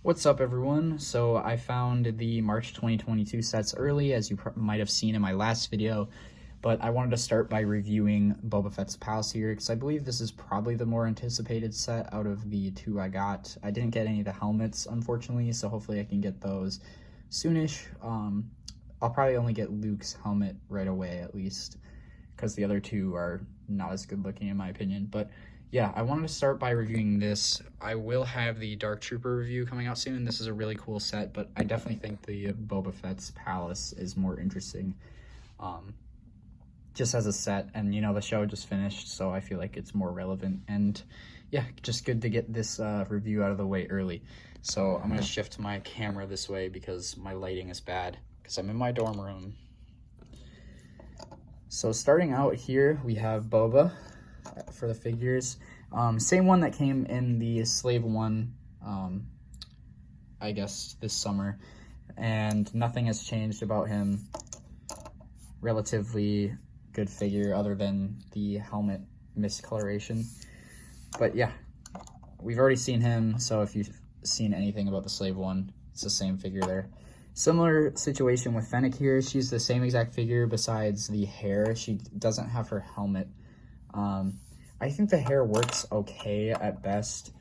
What's up, everyone? So I found the March 2022 sets early, as you might have seen in my last video, but I wanted to start by reviewing Boba Fett's Palace here, because I believe this is probably the more anticipated set out of the two I got. I didn't get any of the helmets, unfortunately, so hopefully I can get those soonish. I'll probably only get Luke's helmet right away, at least, because the other two are not as good looking in my opinion. But yeah, I wanted to start by reviewing this. I will have the Dark Trooper review coming out soon. This is a really cool set, but I definitely think the Boba Fett's Palace is more interesting, just as a set. And, you know, the show just finished, so I feel like it's more relevant. And yeah, just good to get this review out of the way early. So I'm going to shift my camera this way because my lighting is bad, because I'm in my dorm room. So starting out here, we have Boba for the figures. Same one that came in the Slave one, I guess, this summer. And nothing has changed about him. Relatively good figure other than the helmet miscoloration. But yeah, we've already seen him, so if you've seen anything about the Slave one, it's the same figure there. Similar situation with Fennec here. She's the same exact figure besides the hair. She doesn't have her helmet. I think the hair works okay at best.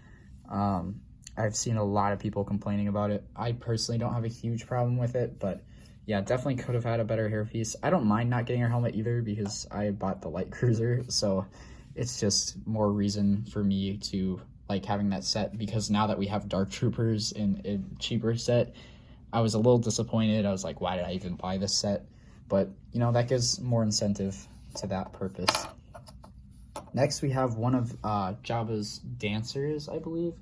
I've seen a lot of people complaining about it. I personally don't have a huge problem with it, but yeah, definitely could have had a better hairpiece. I don't mind not getting her helmet either because I bought the light cruiser, so it's just more reason for me to like having that set, because now that we have Dark Troopers in a cheaper set, I was a little disappointed. I was like, why did I even buy this set? But, you know, that gives more incentive to that purpose. Next, we have one of Jabba's dancers, I believe.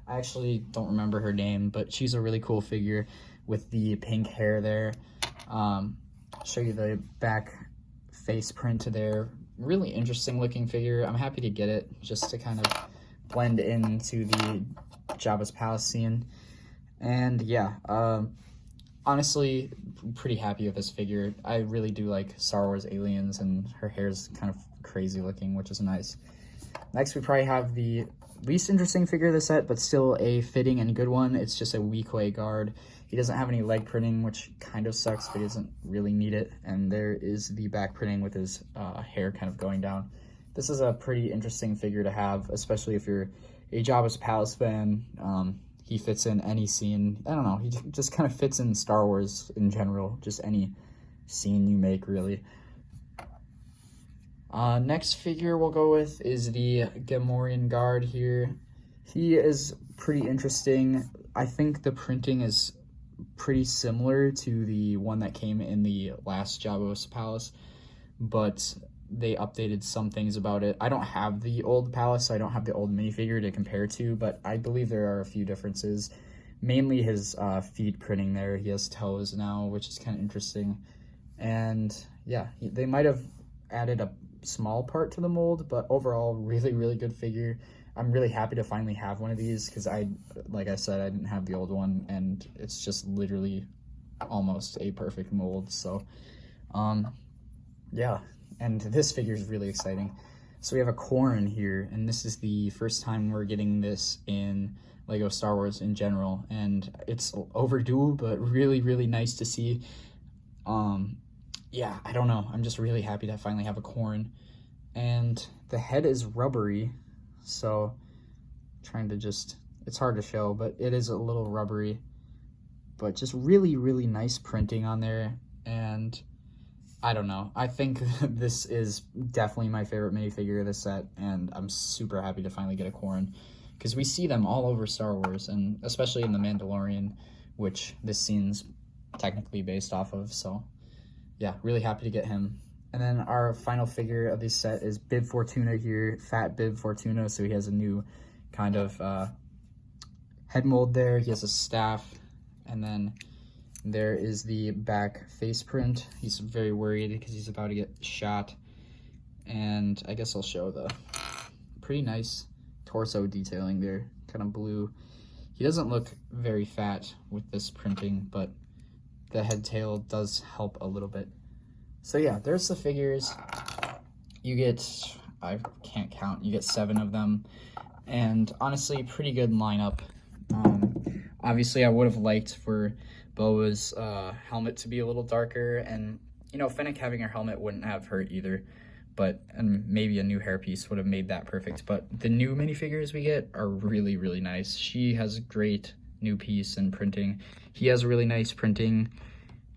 I actually don't remember her name, but she's a really cool figure with the pink hair there. I'll show you the back face print there. Really interesting looking figure. I'm happy to get it just to kind of blend into the Jabba's palace scene. And yeah, honestly, pretty happy with this figure. I really do like Star Wars aliens, and her hair's kind of crazy looking, which is nice. Next, we probably have the least interesting figure of the set, but still a fitting and good one. It's just a Weequay guard. He doesn't have any leg printing, which kind of sucks, but he doesn't really need it. And there is the back printing with his hair kind of going down. This is a pretty interesting figure to have, especially if you're a Jabba's Palace fan. He fits in any scene. I don't know, he just kind of fits in Star Wars in general, just any scene you make, really. Next figure we'll go with is the Gamorrean guard here. He is pretty interesting. I think the printing is pretty similar to the one that came in the last Jabba's Palace, but they updated some things about it. I don't have the old palace, so I don't have the old minifigure to compare to, but I believe there are a few differences. Mainly his feet printing there. He has toes now, which is kind of interesting. And yeah, they might have added a small part to the mold, but overall, really, really good figure. I'm really happy to finally have one of these because like I said, I didn't have the old one, and it's just literally almost a perfect mold. So, yeah. And this figure is really exciting. So we have a Corrin here, and this is the first time we're getting this in LEGO Star Wars in general, and it's overdue, but really, really nice to see. Yeah, I don't know. I'm just really happy to finally have a Corrin. And the head is rubbery, so it's hard to show, but it is a little rubbery, but just really, really nice printing on there. And I don't know. I think this is definitely my favorite minifigure of this set, and I'm super happy to finally get a Corrin, because we see them all over Star Wars, and especially in The Mandalorian, which this scene's technically based off of. So yeah, really happy to get him. And then our final figure of this set is Bib Fortuna here, Fat Bib Fortuna. So he has a new kind of head mold there. He has a staff, and then there is the back face print. He's very worried because he's about to get shot. And I guess I'll show the pretty nice torso detailing there, kind of blue. He doesn't look very fat with this printing, but the head tail does help a little bit. So yeah, there's the figures. You get, I can't count, you get 7 of them. And honestly, pretty good lineup. Obviously, I would have liked for Boa's helmet to be a little darker, and you know, Fennec having her helmet wouldn't have hurt either, but and maybe a new hairpiece would have made that perfect. But the new minifigures we get are really, really nice. She has great new piece and printing. He has really nice printing.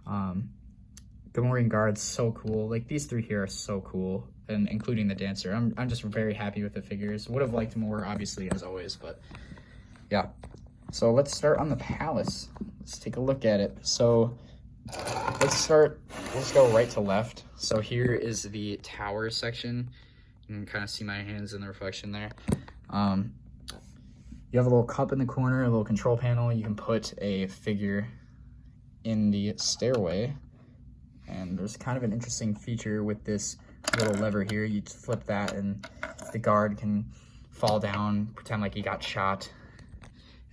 Gamorrean Guard's so cool. Like, these three here are so cool, and including the dancer. I'm just very happy with the figures. Would have liked more, obviously, as always, but yeah. So let's start on the palace. Let's take a look at it. So let's go right to left. So here is the tower section. You can kind of see my hands in the reflection there. You have a little cup in the corner, a little control panel. You can put a figure in the stairway. And there's kind of an interesting feature with this little lever here. You flip that and the guard can fall down, pretend like he got shot.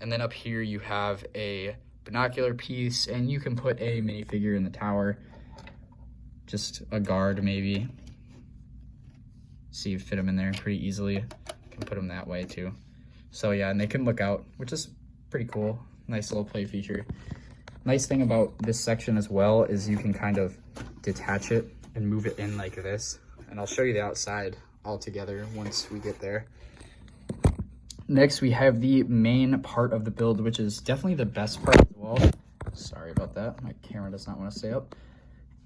And then up here you have a binocular piece, and you can put a minifigure in the tower. Just a guard maybe. See, you fit them in there pretty easily. You can put them that way too. So yeah, and they can look out, which is pretty cool. Nice little play feature. Nice thing about this section as well is you can kind of detach it and move it in like this. And I'll show you the outside all together once we get there. Next, we have the main part of the build, which is definitely the best part as well. Sorry about that. My camera does not want to stay up.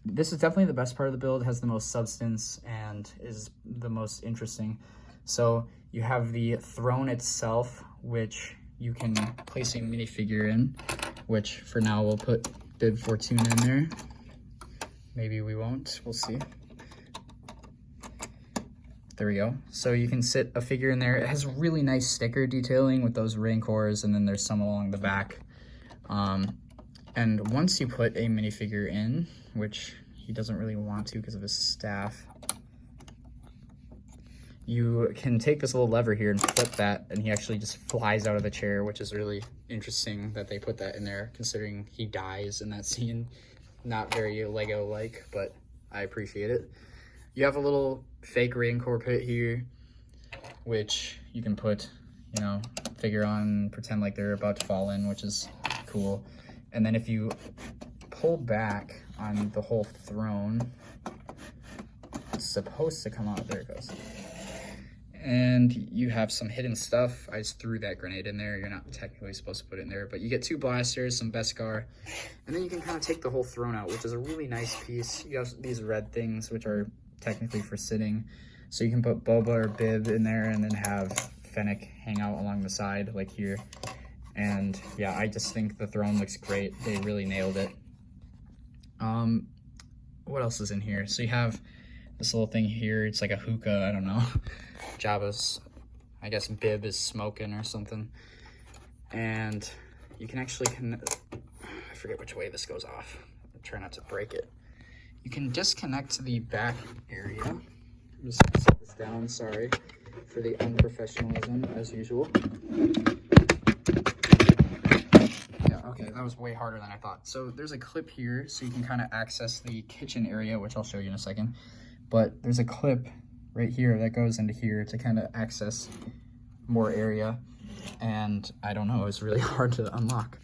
This is definitely the best part of the build, has the most substance, and is the most interesting. So you have the throne itself, which you can place a minifigure in, which for now we'll put Bib Fortuna in there. Maybe we won't, we'll see. There we go. So you can sit a figure in there. It has really nice sticker detailing with those rancors, and then there's some along the back. And once you put a minifigure in, which he doesn't really want to because of his staff, you can take this little lever here and flip that, and he actually just flies out of the chair, which is really interesting that they put that in there, considering he dies in that scene. Not very Lego-like, but I appreciate it. You have a little fake rancor pit here, which you can put, you know, figure on, pretend like they're about to fall in, which is cool. And then if you pull back on the whole throne, it's supposed to come out. There it goes. And you have some hidden stuff. I just threw that grenade in there. You're not technically supposed to put it in there, but you get 2 blasters, some Beskar, and then you can kind of take the whole throne out, which is a really nice piece. You have these red things, which are technically for sitting. So you can put Boba or Bib in there and then have Fennec hang out along the side, like here. And yeah, I just think the throne looks great. They really nailed it. What else is in here? So you have this little thing here. It's like a hookah, I don't know. Jabba's, I guess Bib is smoking or something. And you can actually I forget which way this goes off. I'll try not to break it. You can disconnect the back area. I'm just gonna set this down, sorry for the unprofessionalism as usual. Yeah, okay, that was way harder than I thought. So there's a clip here, so you can kind of access the kitchen area, which I'll show you in a second. But there's a clip right here that goes into here to kind of access more area. And I don't know, it's really hard to unlock.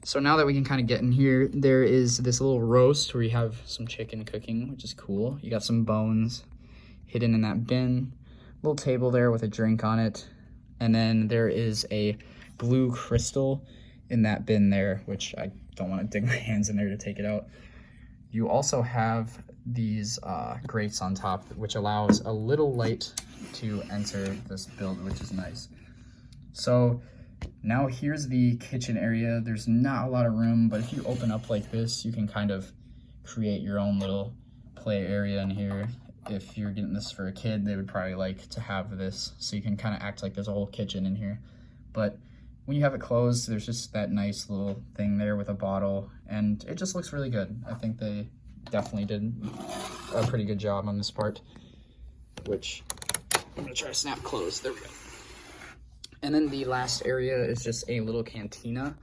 So now that we can kind of get in here, there is this little roast where you have some chicken cooking, which is cool. You got some bones hidden in that bin. Little table there with a drink on it. And then there is a blue crystal in that bin there, which I don't want to dig my hands in there to take it out. You also have these grates on top, which allows a little light to enter this build, which is nice. So now here's the kitchen area. There's not a lot of room, but if you open up like this, you can kind of create your own little play area in here. If you're getting this for a kid, they would probably like to have this, so you can kind of act like there's a whole kitchen in here. But when you have it closed, there's just that nice little thing there with a bottle, and it just looks really good. I think they definitely did a pretty good job on this part, which I'm gonna try to snap closed. There we go. And then the last area is just a little cantina,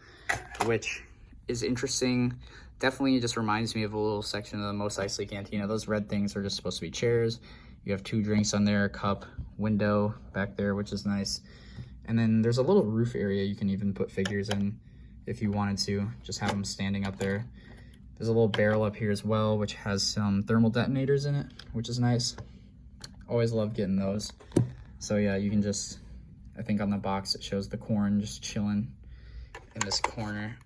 which is interesting. Definitely just reminds me of a little section of the Mos Eisley Cantina. Those red things are just supposed to be chairs. You have 2 drinks on there, a cup, window back there, which is nice. And then there's a little roof area you can even put figures in if you wanted to, just have them standing up there. There's a little barrel up here as well, which has some thermal detonators in it, which is nice. Always love getting those. So yeah, you can just, I think on the box it shows the corn just chilling in this corner.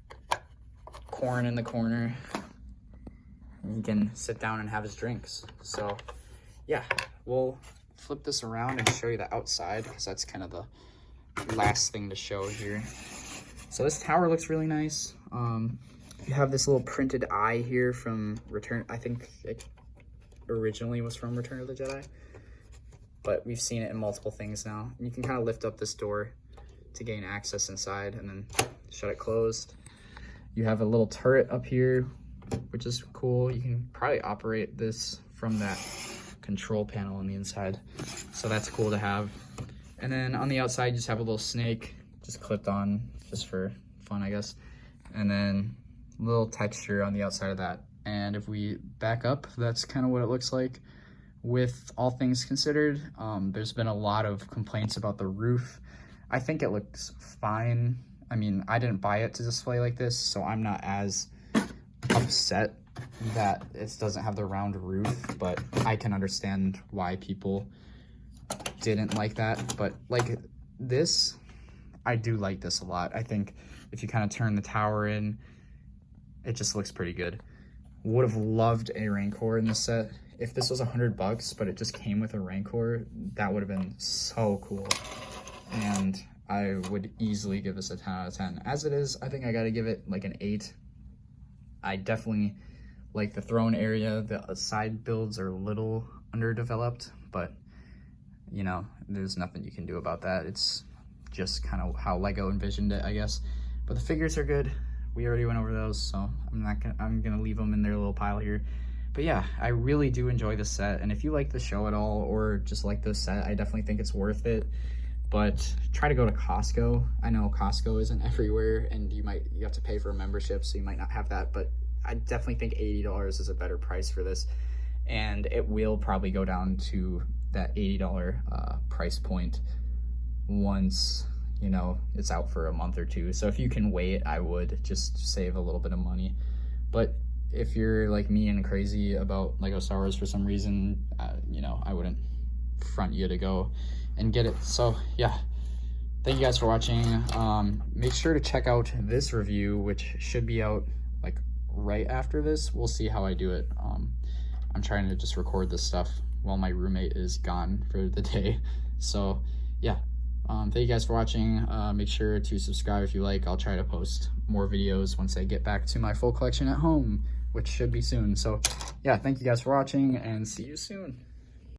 Corn in the corner. And he can sit down and have his drinks. So yeah, we'll flip this around and show you the outside, because that's kind of the last thing to show here. So this tower looks really nice. You have this little printed eye here from Return. I think it originally was from Return of the Jedi, but we've seen it in multiple things now. And you can kind of lift up this door to gain access inside and then shut it closed. You have a little turret up here, which is cool. You can probably operate this from that control panel on the inside. So that's cool to have. And then on the outside, you just have a little snake just clipped on just for fun, I guess. And then a little texture on the outside of that. And if we back up, that's kind of what it looks like. With all things considered, there's been a lot of complaints about the roof. I think it looks fine. I mean, I didn't buy it to display like this, so I'm not as upset that it doesn't have the round roof, but I can understand why people didn't like that. But like this, I do like this a lot. I think if you kind of turn the tower in, it just looks pretty good. Would have loved a Rancor in this set. If this was $100, but it just came with a Rancor, that would have been so cool. And I would easily give this a 10 out of 10. As it is, I think I gotta give it like an 8. I definitely like the throne area. The side builds are a little underdeveloped, but you know, there's nothing you can do about that. It's just kind of how Lego envisioned it, I guess. But the figures are good. We already went over those, so I'm gonna leave them in their little pile here. But yeah, I really do enjoy this set, and if you like the show at all or just like this set, I definitely think it's worth it. But try to go to Costco. I know Costco isn't everywhere, and you have to pay for a membership, so you might not have that, but I definitely think $80 is a better price for this, and it will probably go down to that $80 price point once, you know, it's out for a month or two. So if you can wait, I would just save a little bit of money. But if you're like me and crazy about Lego Star Wars for some reason, you know, I wouldn't front you to go and get it. So yeah, thank you guys for watching. Make sure to check out this review, which should be out like right after this. We'll see how I do it. I'm trying to just record this stuff while my roommate is gone for the day. So yeah, thank you guys for watching. Make sure to subscribe if you like. I'll try to post more videos once I get back to my full collection at home, which should be soon. So yeah, thank you guys for watching, and see you soon.